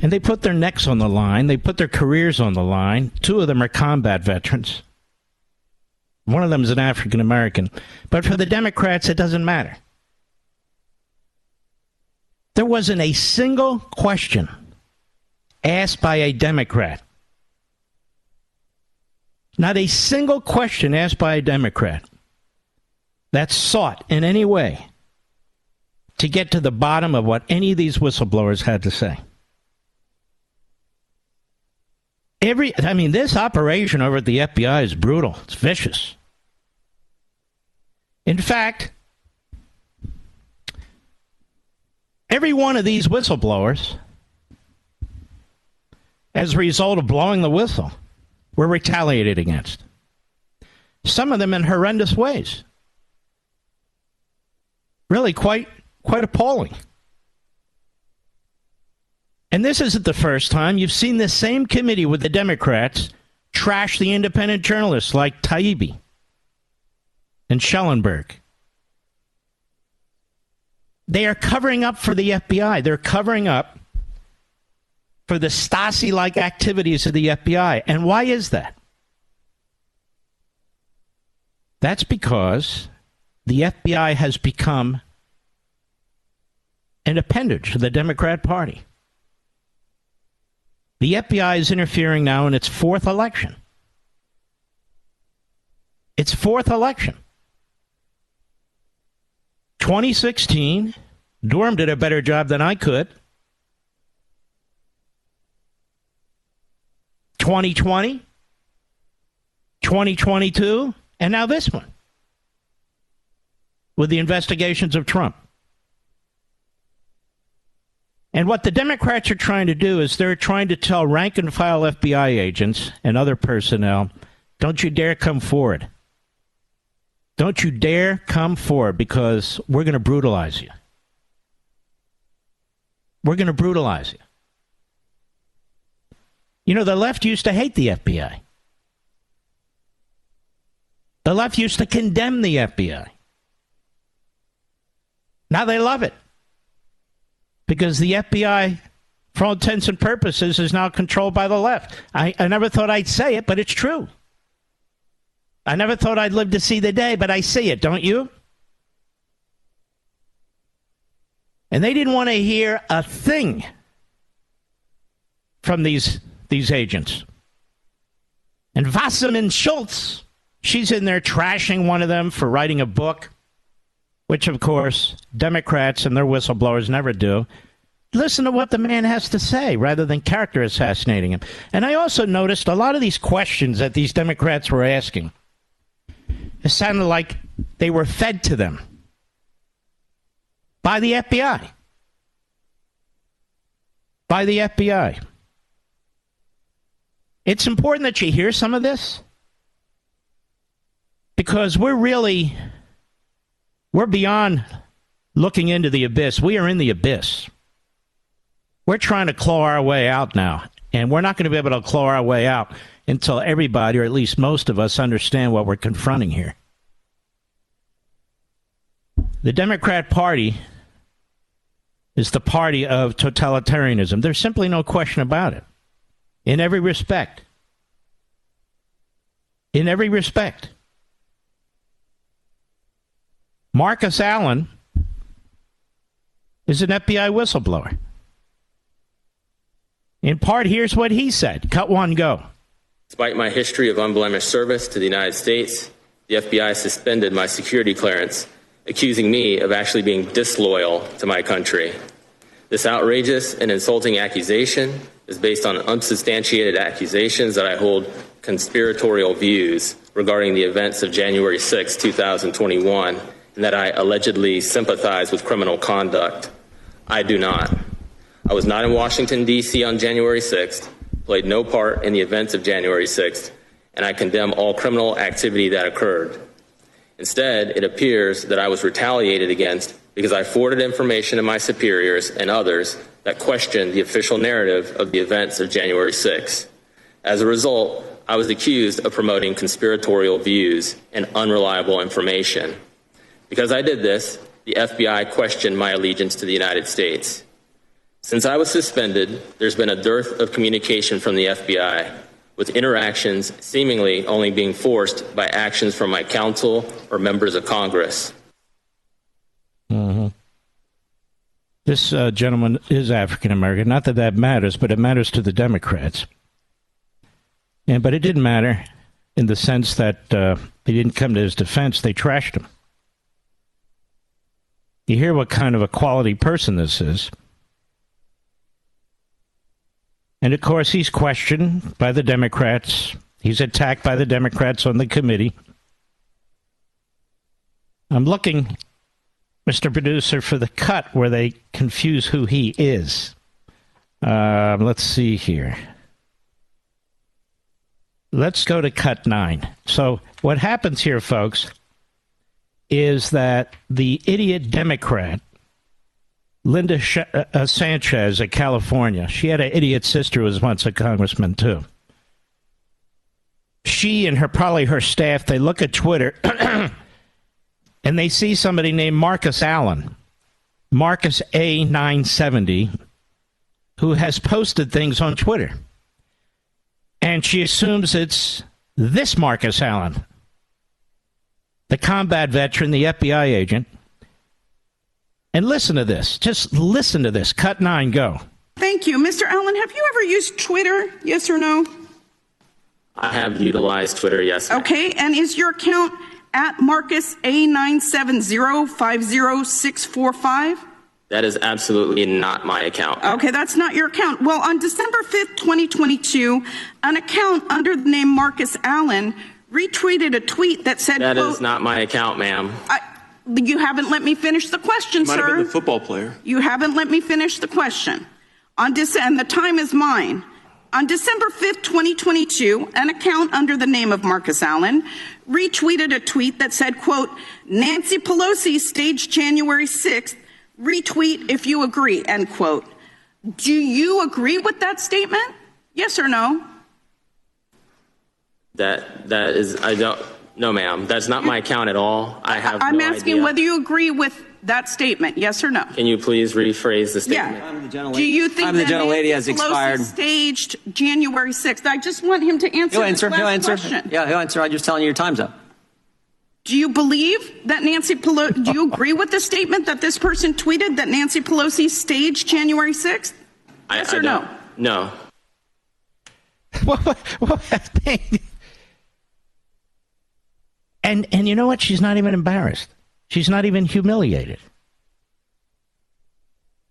And they put their necks on the line. They put their careers on the line. Two of them are combat veterans. One of them is an African American. But for the Democrats, it doesn't matter. There wasn't a single question asked by a Democrat. Not a single question asked by a Democrat that sought in any way to get to the bottom of what any of these whistleblowers had to say. This operation over at the FBI is brutal. It's vicious. In fact, every one of these whistleblowers, as a result of blowing the whistle, were retaliated against. Some of them in horrendous ways. Really quite appalling. And this isn't the first time. You've seen this same committee with the Democrats trash the independent journalists like Taibbi and Schellenberg. They are covering up for the FBI. They're covering up for the Stasi-like activities of the FBI. And why is that? That's because the FBI has become an appendage to the Democrat Party. The FBI is interfering now in its fourth election. Its fourth election. 2016, Durham did a better job than I could. 2020, 2022, and now this one with the investigations of Trump. And what the Democrats are trying to do is they're trying to tell rank and file FBI agents and other personnel, don't you dare come forward. Don't you dare come forward because we're going to brutalize you. We're going to brutalize you. You know, the left used to hate the FBI. The left used to condemn the FBI. Now they love it. Because the FBI, for all intents and purposes, is now controlled by the left. I never thought I'd say it, but it's true. I never thought I'd live to see the day, but I see it, don't you? And they didn't want to hear a thing from these agents. And Wasserman Schultz She's in there trashing one of them for writing a book, which, of course, Democrats and their whistleblowers never do. Listen to what the man has to say rather than character assassinating him. And I also noticed a lot of these questions that these Democrats were asking, it sounded like they were fed to them by the FBI. By the FBI. It's important that you hear some of this because we're beyond looking into the abyss. We are in the abyss. We're trying to claw our way out now, and we're not going to be able to claw our way out until everybody, or at least most of us, understand what we're confronting here. The Democrat Party is the party of totalitarianism. There's simply no question about it. In every respect. In every respect. Marcus Allen is an FBI whistleblower. In part, here's what he said. Cut one, go. Despite my history of unblemished service to the United States, the FBI suspended my security clearance, accusing me of actually being disloyal to my country. This outrageous and insulting accusation is based on unsubstantiated accusations that I hold conspiratorial views regarding the events of January 6, 2021, and that I allegedly sympathize with criminal conduct. I do not. I was not in Washington, D.C. on January 6th, played no part in the events of January 6th, and I condemn all criminal activity that occurred. Instead, it appears that I was retaliated against because I forwarded information to my superiors and others that questioned the official narrative of the events of January 6th. As a result, I was accused of promoting conspiratorial views and unreliable information. Because I did this, the FBI questioned my allegiance to the United States. Since I was suspended, there's been a dearth of communication from the FBI, with interactions seemingly only being forced by actions from my counsel or members of Congress. Mm-hmm. This gentleman is African American. Not that that matters, but it matters to the Democrats. But it didn't matter in the sense that they didn't come to his defense. They trashed him. You hear what kind of a quality person this is. And, of course, he's questioned by the Democrats. He's attacked by the Democrats on the committee. I'm looking, Mr. Producer, for the cut where they confuse who he is. Let's see here. Let's go to cut 9. So what happens here, folks, is that the idiot Democrat, Linda Sanchez of California, she had an idiot sister who was once a congressman, too. She and probably her staff, they look at Twitter and they see somebody named Marcus Allen, Marcus A970, who has posted things on Twitter. And she assumes it's this Marcus Allen, the combat veteran, the FBI agent. And listen to this. Just listen to this. Cut 9, go. Thank you. Mr. Allen, have you ever used Twitter? Yes or no? I have utilized Twitter, yes. Okay. And is your account at Marcus A970-50645? That is absolutely not my account. Okay, that's not your account. Well, on December 5th, 2022, an account under the name Marcus Allen retweeted a tweet that said, That quote, is not my account, ma'am. You haven't let me finish the question, Might sir. have been the football player. You haven't let me finish the question. And the time is mine. On December 5th, 2022, an account under the name of Marcus Allen retweeted a tweet that said, quote, Nancy Pelosi staged January 6th, retweet if you agree, end quote. Do you agree with that statement? Yes or no? That is, I don't. No, ma'am. That's not my account at all. I'm asking whether you agree with that statement, yes or no? Can you please rephrase the statement? Yeah. Do you think that gentlelady has Nancy expired. Pelosi staged January 6th? I just want him to answer this last question. Yeah, he'll answer. I'm just telling you your time's up. Do you believe that Nancy Pelosi, do you agree with the statement that this person tweeted that Nancy Pelosi staged January 6th? Yes or no? No. And you know what? She's not even embarrassed. She's not even humiliated.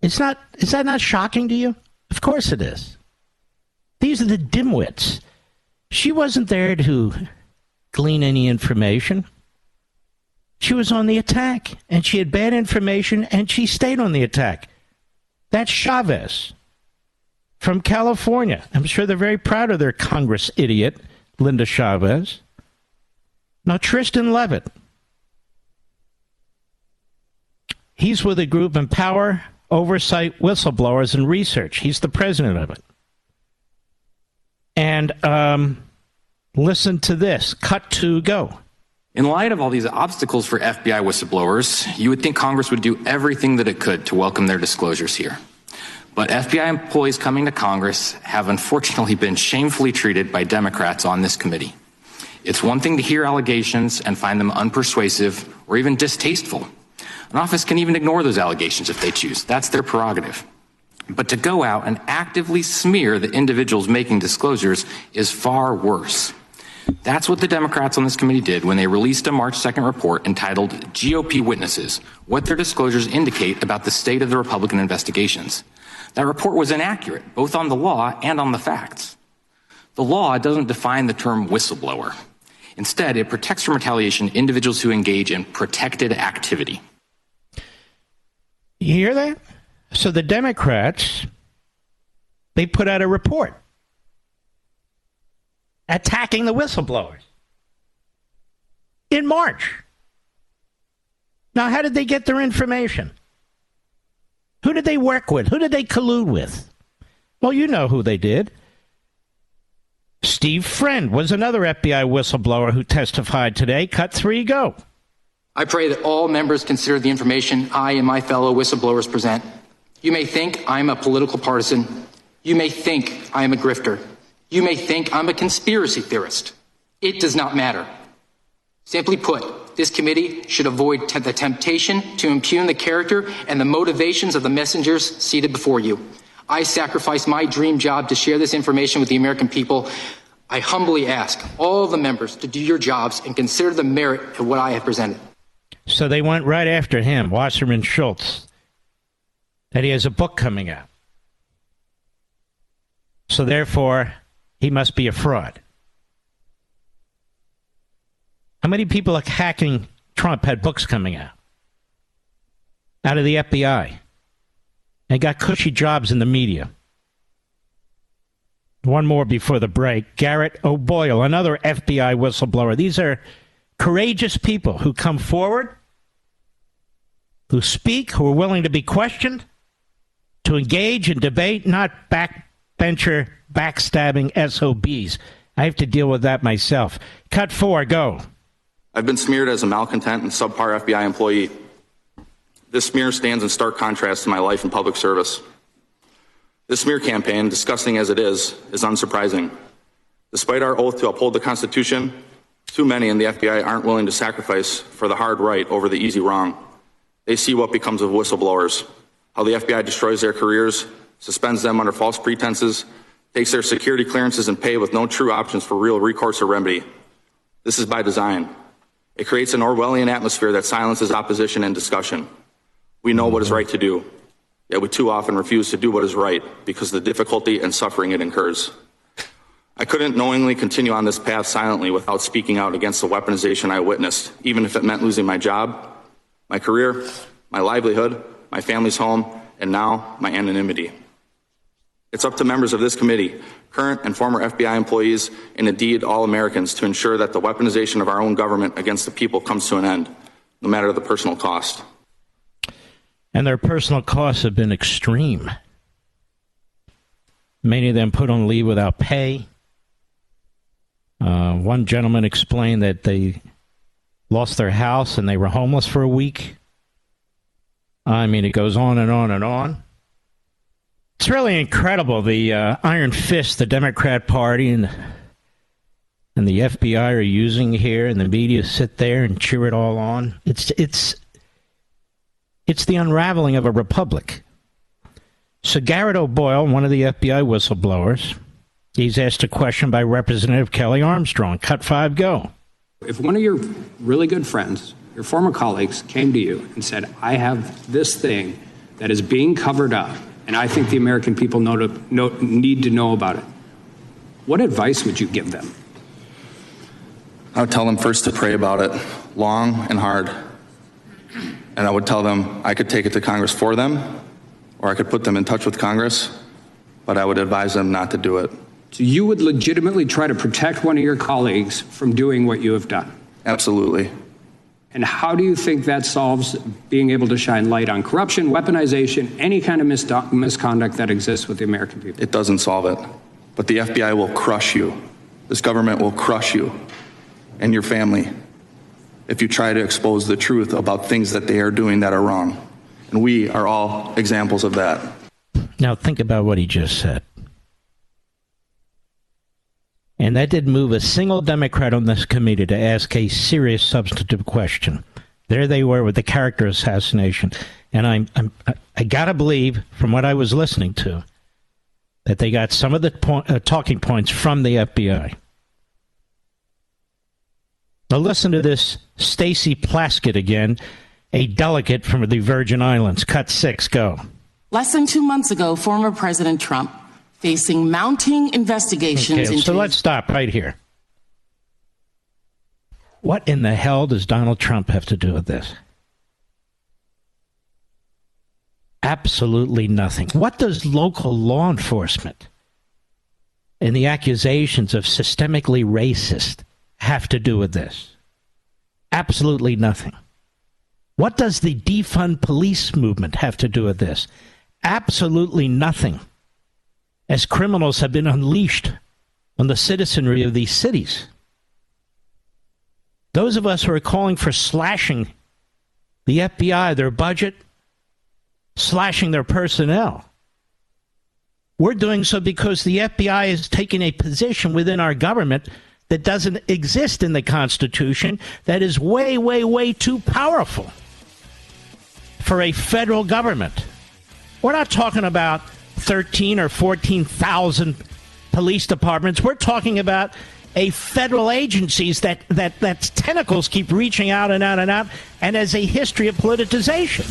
Is that not shocking to you? Of course it is. These are the dimwits. She wasn't there to glean any information. She was on the attack, and she had bad information, and she stayed on the attack. That's Chavez from California. I'm sure they're very proud of their Congress idiot, Linda Chavez. Now, Tristan Levitt. He's with a group Empower Oversight Whistleblowers and Research. He's the president of it. And listen to this. Cut to go. In light of all these obstacles for FBI whistleblowers, you would think Congress would do everything that it could to welcome their disclosures here. But FBI employees coming to Congress have unfortunately been shamefully treated by Democrats on this committee. It's one thing to hear allegations and find them unpersuasive or even distasteful. An office can even ignore those allegations if they choose. That's their prerogative. But to go out and actively smear the individuals making disclosures is far worse. That's what the Democrats on this committee did when they released a March 2nd report entitled GOP Witnesses, What Their Disclosures Indicate About the State of the Republican Investigations. That report was inaccurate, both on the law and on the facts. The law doesn't define the term whistleblower. Instead, it protects from retaliation individuals who engage in protected activity. You hear that? So the Democrats, they put out a report attacking the whistleblowers in March. Now, how did they get their information? Who did they work with? Who did they collude with? Well, you know who they did. Steve Friend was another FBI whistleblower who testified today. Cut 3, go. I pray that all members consider the information I and my fellow whistleblowers present. You may think I'm a political partisan. You may think I am a grifter. You may think I'm a conspiracy theorist. It does not matter. Simply put, this committee should avoid the temptation to impugn the character and the motivations of the messengers seated before you. I sacrificed my dream job to share this information with the American people. I humbly ask all the members to do your jobs and consider the merit of what I have presented. So they went right after him, Wasserman Schultz, that he has a book coming out. So therefore, he must be a fraud. How many people hacking Trump had books coming out of the FBI? They got cushy jobs in the media. One more before the break. Garrett O'Boyle, another FBI whistleblower. These are courageous people who come forward, who speak, who are willing to be questioned, to engage in debate, not backbencher, backstabbing SOBs. I have to deal with that myself. Cut 4, go. I've been smeared as a malcontent and subpar FBI employee. This smear stands in stark contrast to my life in public service. This smear campaign, disgusting as it is unsurprising. Despite our oath to uphold the Constitution, too many in the FBI aren't willing to sacrifice for the hard right over the easy wrong. They see what becomes of whistleblowers, how the FBI destroys their careers, suspends them under false pretenses, takes their security clearances and pay with no true options for real recourse or remedy. This is by design. It creates an Orwellian atmosphere that silences opposition and discussion. We know what is right to do, yet we too often refuse to do what is right because of the difficulty and suffering it incurs. I couldn't knowingly continue on this path silently without speaking out against the weaponization I witnessed, even if it meant losing my job, my career, my livelihood, my family's home, and now my anonymity. It's up to members of this committee, current and former FBI employees, and indeed all Americans, to ensure that the weaponization of our own government against the people comes to an end, no matter the personal cost. And their personal costs have been extreme. Many of them put on leave without pay. One gentleman explained that they lost their house and they were homeless for a week. I mean, it goes on and on and on. It's really incredible, the iron fist the Democrat Party and the FBI are using here, and the media sit there and cheer it all on. It's the unraveling of a republic. So Garrett O'Boyle, one of the FBI whistleblowers, he's asked a question by Representative Kelly Armstrong. Cut 5, go. If one of your really good friends, your former colleagues, came to you and said, I have this thing that is being covered up, and I think the American people need to know about it, what advice would you give them? I would tell them first to pray about it long and hard. And I would tell them I could take it to Congress for them, or I could put them in touch with Congress, but I would advise them not to do it. So you would legitimately try to protect one of your colleagues from doing what you have done? Absolutely. And how do you think that solves being able to shine light on corruption, weaponization, any kind of misconduct that exists with the American people? It doesn't solve it. But the FBI will crush you. This government will crush you and your family if you try to expose the truth about things that they are doing that are wrong. And we are all examples of that. Now think about what he just said. And that didn't move a single Democrat on this committee to ask a serious substantive question. There they were with the character assassination. And I got to believe, from what I was listening to, that they got some of the talking points from the FBI. Now listen to this Stacey Plaskett again, a delegate from the Virgin Islands. Cut 6, go. Less than 2 months ago, former President Trump facing mounting investigations into... So let's stop right here. What in the hell does Donald Trump have to do with this? Absolutely nothing. What does local law enforcement and the accusations of systemically racist have to do with this? Absolutely nothing. What does the defund police movement have to do with this? Absolutely nothing. As criminals have been unleashed on the citizenry of these cities. Those of us who are calling for slashing the FBI, their budget, slashing their personnel, we're doing so because the FBI is taking a position within our government that doesn't exist in the Constitution, that is way, way, way too powerful for a federal government. We're not talking about 13 or 14,000 police departments. We're talking about a federal agencies that tentacles keep reaching out and out and out, and has a history of politicization.